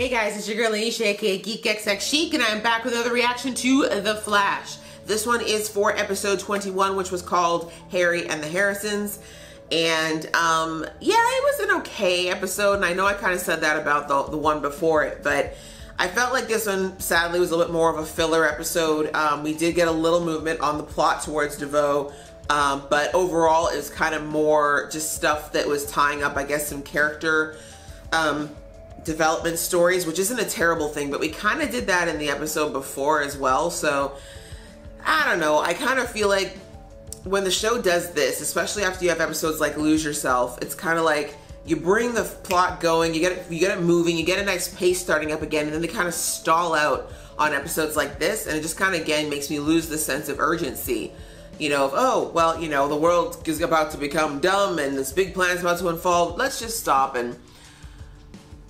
Hey guys, it's your girl Anisha, aka Geek XX Chic, and I'm back with another reaction to The Flash. This one is for episode 21, which was called Harry and the Harrisons. And yeah, it was an okay episode, and I know I kind of said that about the one before it, but I felt like this one, sadly, was a little bit more of a filler episode. We did get a little movement on the plot towards DeVoe, but overall it was kind of more just stuff that was tying up, I guess, some character development stories, which isn't a terrible thing, but we kind of did that in the episode before as well. So I don't know, I kind of feel like when the show does this, especially after you have episodes like Lose Yourself, it's kind of like you bring the plot going, you get it moving, you get a nice pace starting up again, and then they kind of stall out on episodes like this, and it just kind of again makes me lose the sense of urgency, you know, of, oh well, you know, the world is about to become dumb and this big plan is about to unfold, let's just stop and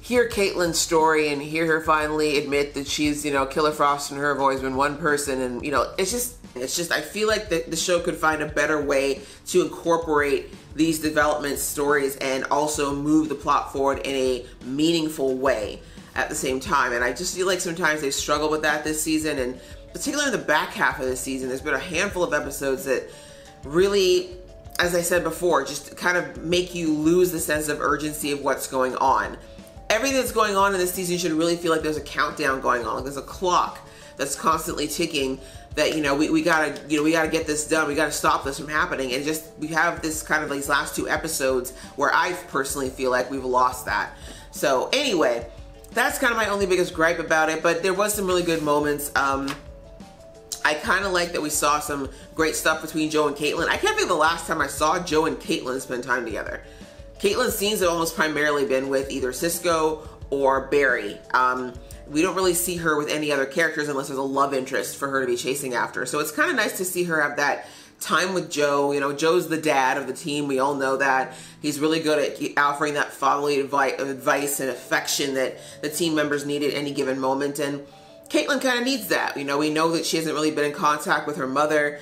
hear Caitlin's story and hear her finally admit that she's, you know, Killer Frost and her have always been one person. And, you know, it's just, I feel like the show could find a better way to incorporate these development stories and also move the plot forward in a meaningful way at the same time. And I just feel like sometimes they struggle with that this season, and particularly in the back half of the season, there's been a handful of episodes that really, as I said before, just kind of make you lose the sense of urgency of what's going on. Everything that's going on in this season should really feel like there's a countdown going on. Like there's a clock that's constantly ticking that, you know, we gotta get this done. We gotta stop this from happening. And just, we have this kind of these last two episodes where I personally feel like we've lost that. So anyway, that's kind of my only biggest gripe about it, but there was some really good moments. I kind of like that we saw some great stuff between Joe and Caitlin. I can't think of the last time I saw Joe and Caitlin spend time together. Caitlin's scenes have almost primarily been with either Cisco or Barry. We don't really see her with any other characters unless there's a love interest for her to be chasing after. So it's kind of nice to see her have that time with Joe. You know, Joe's the dad of the team. We all know that. He's really good at offering that fatherly advice and affection that the team members need at any given moment. And Caitlin kind of needs that. You know, we know that she hasn't really been in contact with her mother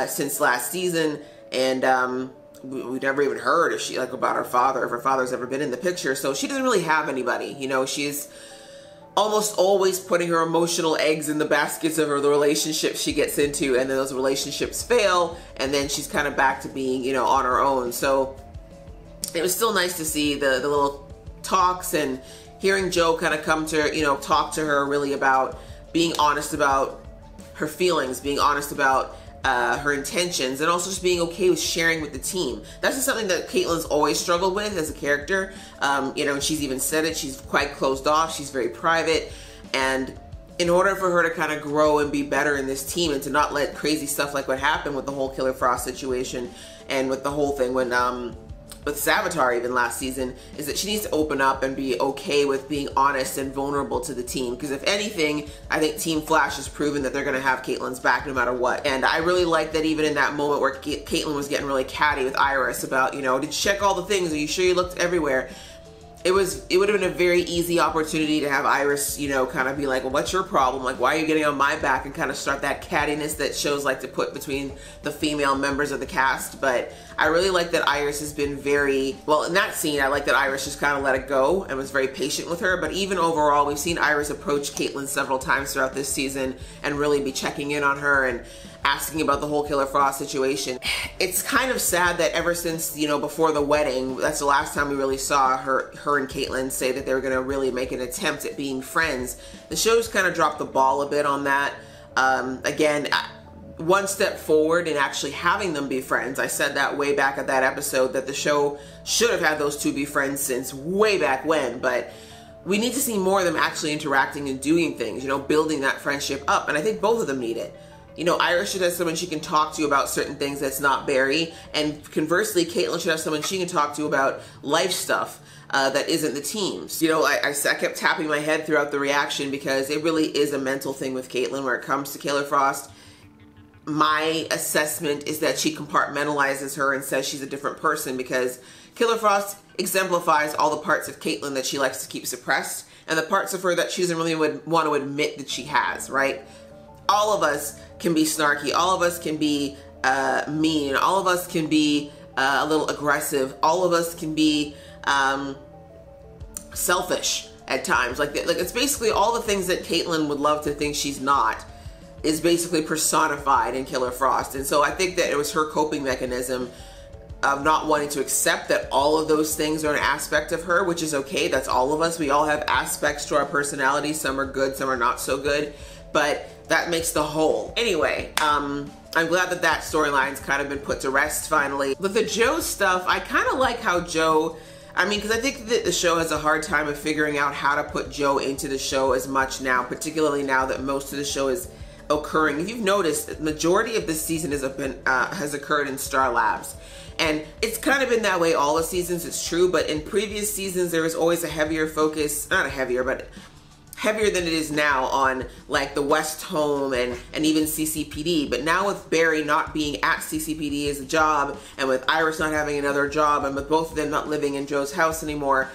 since last season. And we never even heard if she, like, about her father, if her father's ever been in the picture. So she doesn't really have anybody. You know, she's almost always putting her emotional eggs in the baskets of the relationships she gets into, and then those relationships fail, and then she's kind of back to being, you know, on her own. So it was still nice to see the little talks and hearing Joe kind of come to, you know, talk to her really about being honest about her feelings, being honest about her intentions, and also just being okay with sharing with the team. That's just something that Caitlin's always struggled with as a character. You know, and she's even said it, she's quite closed off, she's very private, and in order for her to kind of grow and be better in this team and to not let crazy stuff like what happened with the whole Killer Frost situation and with the whole thing when with Savitar even last season, is that she needs to open up and be okay with being honest and vulnerable to the team. Because if anything, I think Team Flash has proven that they're going to have Caitlin's back no matter what. And I really like that even in that moment where Caitlin was getting really catty with Iris about, you know, did you check all the things? Are you sure you looked everywhere? It would have been a very easy opportunity to have Iris, you know, kind of be like, well, what's your problem? Like, why are you getting on my back? And kind of start that cattiness that shows like to put between the female members of the cast. But I really like that Iris has been very, well, in that scene, I like that Iris just kind of let it go and was very patient with her. But even overall, we've seen Iris approach Caitlin several times throughout this season and really be checking in on her and asking about the whole Killer Frost situation. It's kind of sad that ever since, you know, before the wedding, that's the last time we really saw her and Caitlin say that they were going to really make an attempt at being friends. The show's kind of dropped the ball a bit on that. Again, one step forward in actually having them be friends. I said that way back at that episode that the show should have had those two be friends since way back when, but we need to see more of them actually interacting and doing things, you know, building that friendship up, and I think both of them need it. You know, Iris should have someone she can talk to about certain things that's not Barry, and conversely, Caitlin should have someone she can talk to about life stuff that isn't the teams. You know, I kept tapping my head throughout the reaction because it really is a mental thing with Caitlin where it comes to Killer Frost. My assessment is that she compartmentalizes her and says she's a different person because Killer Frost exemplifies all the parts of Caitlin that she likes to keep suppressed and the parts of her that she doesn't really want to admit that she has, right? All of us can be snarky, all of us can be mean, all of us can be a little aggressive, all of us can be selfish at times. Like it's basically all the things that Caitlin would love to think she's not is basically personified in Killer Frost. And so I think that it was her coping mechanism of not wanting to accept that all of those things are an aspect of her, which is okay. That's all of us. We all have aspects to our personality. Some are good, some are not so good, but that makes the whole. Anyway, I'm glad that that storyline's kind of been put to rest finally. But the Joe stuff, I kind of like how Joe, I mean, because I think that the show has a hard time of figuring out how to put Joe into the show as much now, particularly now that most of the show is occurring. If you've noticed, the majority of this season has occurred in Star Labs. And it's kind of been that way all the seasons, it's true, but in previous seasons there was always a heavier focus, not a heavier, but heavier than it is now on like the West Home and even CCPD. But now with Barry not being at CCPD as a job, and with Iris not having another job, and with both of them not living in Joe's house anymore,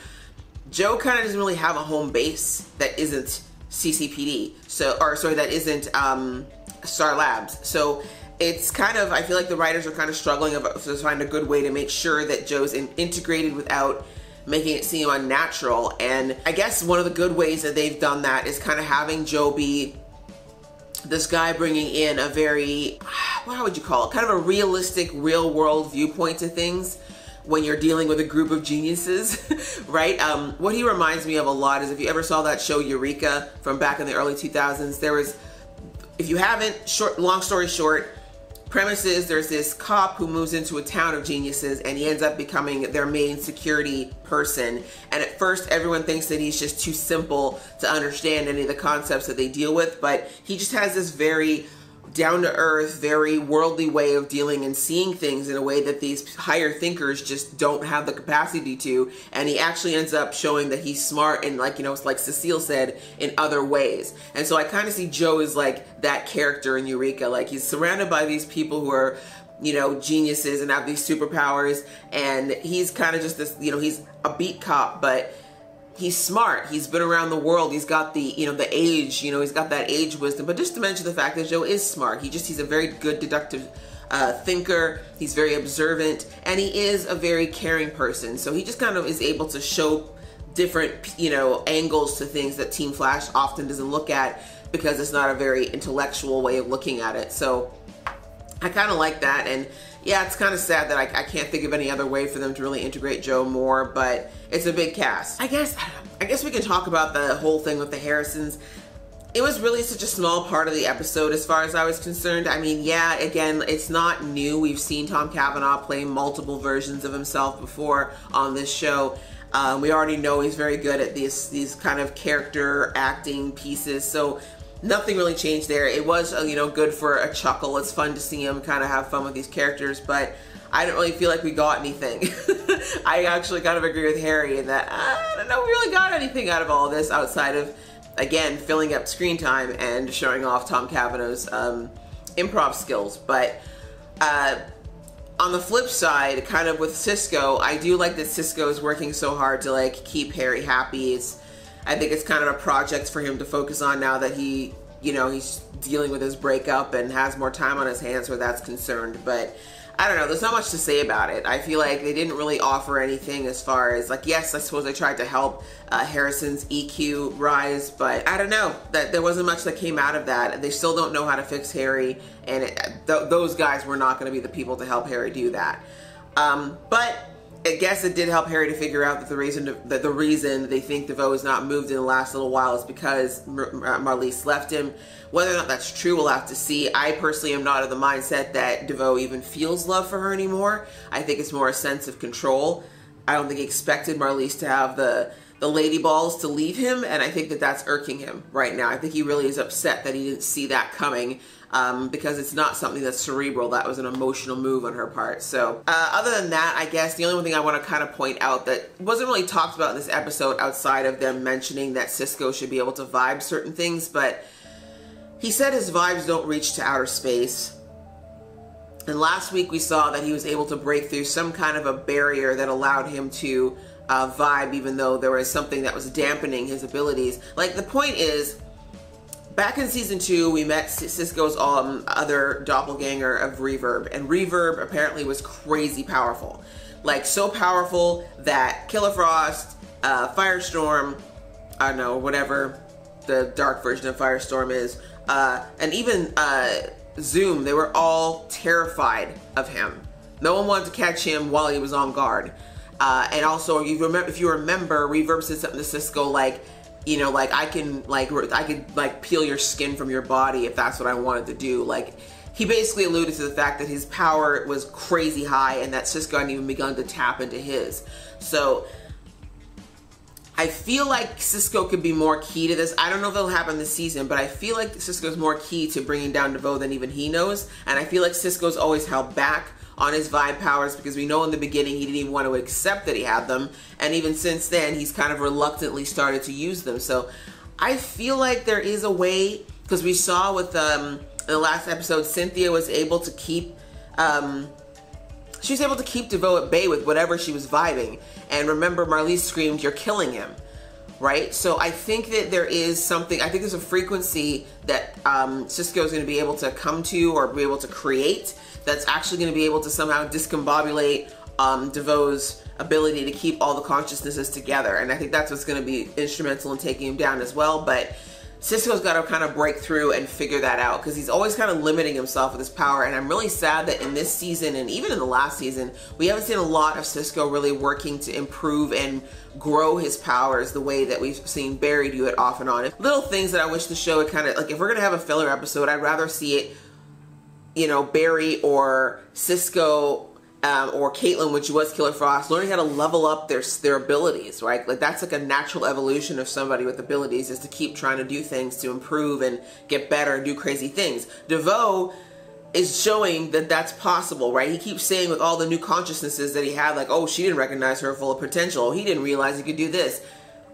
Joe kind of doesn't really have a home base that isn't CCPD. So, or sorry, that isn't Star Labs. So it's kind of, I feel like the writers are kind of struggling to find a good way to make sure that Joe's integrated without making it seem unnatural. And I guess one of the good ways that they've done that is kind of having Joe be this guy bringing in a very, how would you call it? Kind of a realistic, real world viewpoint to things when you're dealing with a group of geniuses, right? What he reminds me of a lot is, if you ever saw that show Eureka from back in the early 2000s, there was, if you haven't, long story short, premise is there's this cop who moves into a town of geniuses and he ends up becoming their main security person. And at first everyone thinks that he's just too simple to understand any of the concepts that they deal with, but he just has this very down-to-earth, very worldly way of dealing and seeing things in a way that these higher thinkers just don't have the capacity to. And he actually ends up showing that he's smart and, like, you know, like Cecile said, in other ways. And so I kind of see Joe as like that character in Eureka. Like, he's surrounded by these people who are, you know, geniuses and have these superpowers, and he's kind of just this, you know, he's a beat cop, but he's smart. He's been around the world. He's got the, you know, the age, you know, he's got that age wisdom. But just to mention the fact that Joe is smart. He's a very good deductive thinker. He's very observant, and he is a very caring person. So he just kind of is able to show different, you know, angles to things that Team Flash often doesn't look at, because it's not a very intellectual way of looking at it. So I kind of like that. And yeah, it's kind of sad that I can't think of any other way for them to really integrate Joe more, but it's a big cast. I guess we can talk about the whole thing with the Harrisons. It was really such a small part of the episode as far as I was concerned. I mean, yeah, again, it's not new. We've seen Tom Cavanaugh play multiple versions of himself before on this show. We already know he's very good at these kind of character acting pieces, so nothing really changed there. It was, you know, good for a chuckle. It's fun to see him kind of have fun with these characters, but I don't really feel like we got anything. I actually kind of agree with Harry in that I don't know we really got anything out of all this outside of, again, filling up screen time and showing off Tom Cavanaugh's improv skills. But on the flip side, kind of with Cisco, I do like that Cisco is working so hard to like keep Harry happy. I think it's kind of a project for him to focus on now that he, you know, he's dealing with his breakup and has more time on his hands where that's concerned. But I don't know, there's not much to say about it. I feel like they didn't really offer anything as far as, like, yes, I suppose they tried to help Harrison's EQ rise, but I don't know, that there wasn't much that came out of that. They still don't know how to fix Harry, and those guys were not going to be the people to help Harry do that. But I guess it did help Harry to figure out that the reason they think DeVoe has not moved in the last little while is because Marliese left him. Whether or not that's true, we'll have to see. I personally am not of the mindset that DeVoe even feels love for her anymore. I think it's more a sense of control. I don't think he expected Marliese to have the lady balls to leave him, and I think that that's irking him right now. I think he really is upset that he didn't see that coming. Because it's not something that's cerebral. That was an emotional move on her part. So other than that, I guess the only one thing I want to kind of point out that wasn't really talked about in this episode outside of them mentioning that Cisco should be able to vibe certain things, but he said his vibes don't reach to outer space. And last week we saw that he was able to break through some kind of a barrier that allowed him to vibe, even though there was something that was dampening his abilities. Like, the point is, back in season 2, we met Cisco's other doppelganger of Reverb, and Reverb apparently was crazy powerful. Like, so powerful that Killer Frost, Firestorm, I don't know, whatever the dark version of Firestorm is, and even Zoom, they were all terrified of him. No one wanted to catch him while he was on guard. And also, if you remember, Reverb said something to Cisco like, you know, like I could like peel your skin from your body if that's what I wanted to do. Like, he basically alluded to the fact that his power was crazy high and that Cisco hadn't even begun to tap into his. So I feel like Cisco could be more key to this. I don't know if it'll happen this season, but I feel like Cisco's more key to bringing down DeVoe than even he knows. And I feel like Cisco's always held back on his vibe powers because we know in the beginning he didn't even want to accept that he had them. And even since then, he's kind of reluctantly started to use them. So I feel like there is a way, because we saw with in the last episode, Cynthia was able to keep DeVoe at bay with whatever she was vibing. And remember, Marlies screamed, "You're killing him," right? So I think that there is something, I think there's a frequency that Cisco is going to be able to come to or be able to create that's actually going to be able to somehow discombobulate DeVoe's ability to keep all the consciousnesses together. And I think that's what's going to be instrumental in taking him down as well. But Cisco's got to kind of break through and figure that out, because he's always kind of limiting himself with his power. And I'm really sad that in this season, and even in the last season, we haven't seen a lot of Cisco really working to improve and grow his powers the way that we've seen Barry do it off and on. Little things that I wish the show would kind of, like, if we're going to have a filler episode, I'd rather see it, you know, Barry or Cisco or Caitlin, which was Killer Frost, learning how to level up their abilities, right? Like, that's like a natural evolution of somebody with abilities, is to keep trying to do things to improve and get better and do crazy things. DeVoe is showing that that's possible, right? He keeps saying with all the new consciousnesses that he had, like, oh, she didn't recognize her full potential. He didn't realize he could do this.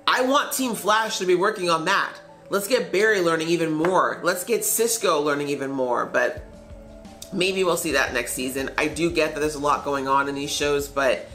I want Team Flash to be working on that. Let's get Barry learning even more. Let's get Cisco learning even more, but maybe we'll see that next season. I do get that there's a lot going on in these shows, but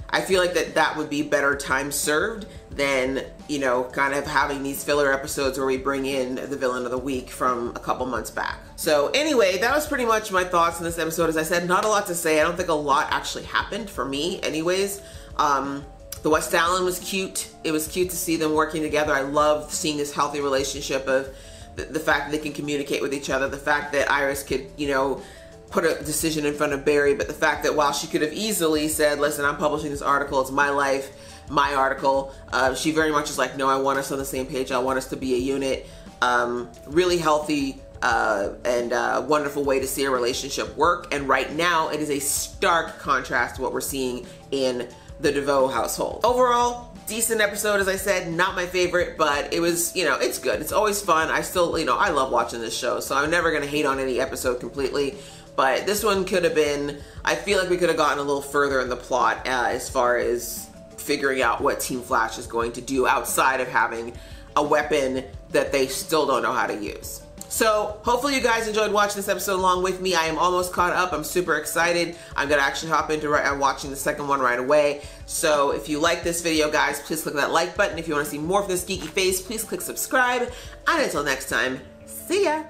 I feel like that would be better time served than, you know, kind of having these filler episodes where we bring in the villain of the week from a couple months back. So anyway, that was pretty much my thoughts on this episode. As I said, not a lot to say. I don't think a lot actually happened for me anyways. The West Allen was cute. It was cute to see them working together. I love seeing this healthy relationship of the fact that they can communicate with each other, the fact that Iris could, you know, put a decision in front of Barry, but the fact that while she could have easily said, listen, I'm publishing this article, it's my life, my article, she very much is like, no, I want us on the same page, I want us to be a unit. Really healthy and wonderful way to see a relationship work, and right now it is a stark contrast to what we're seeing in the DeVoe household. Overall, decent episode, as I said, not my favorite, but it was, you know, it's good. It's always fun. I still, you know, I love watching this show, so I'm never gonna hate on any episode completely. But this one could have been, I feel like we could have gotten a little further in the plot as far as figuring out what Team Flash is going to do outside of having a weapon that they still don't know how to use. So hopefully you guys enjoyed watching this episode along with me. I am almost caught up. I'm super excited. I'm going to actually hop into watching the second one right away. So if you like this video, guys, please click that like button. If you want to see more from this geeky face, please click subscribe. And until next time, see ya.